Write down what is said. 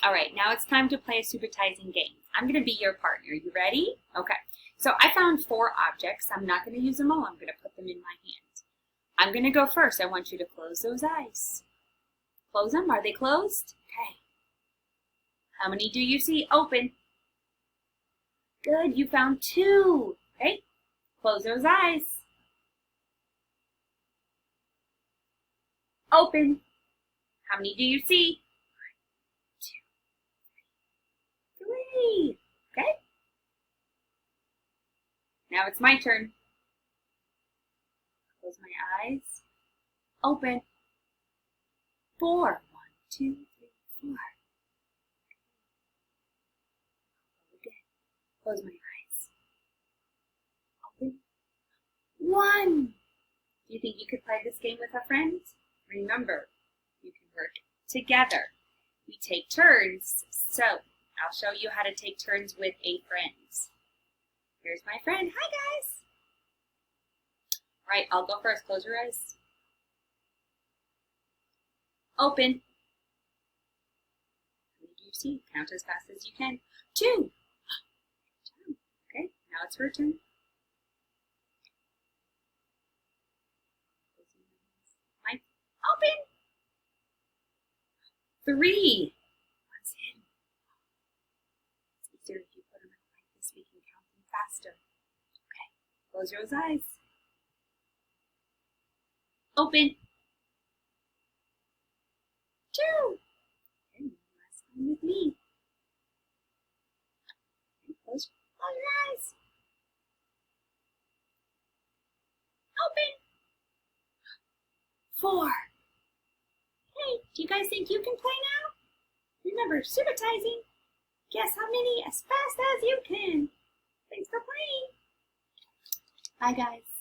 All right, now it's time to play a supertizing game. I'm going to be your partner. You ready? Okay. So I found 4 objects. I'm not going to use them all. I'm going to put them in my hand. I'm going to go first. I want you to close those eyes. Close them. Are they closed? Okay. How many do you see? Open. Good. You found 2. Okay. Close those eyes. Open. How many do you see? 1, 2, 3. Okay. Now it's my turn. Close my eyes. Open. 4. 1, 2, 3, 4. Again. Close my eyes. Open. 1. Do you think you could play this game with a friend? Remember, you can work together. We take turns. So, I'll show you how to take turns with a friend. Here's my friend. Hi, guys. All right, I'll go first. Close your eyes. Open. How many do you see? Count as fast as you can. 2. Okay, now it's her turn. Open. 3. One's in. It's easier if you put them out like this. We can count them faster. Okay. Close your eyes. Open. 2. Okay, last one with me. Okay, close your eyes. Open. 4. Hey, do you guys think you can play now? Remember, supertizing. Guess how many as fast as you can. Thanks for playing. Bye, guys.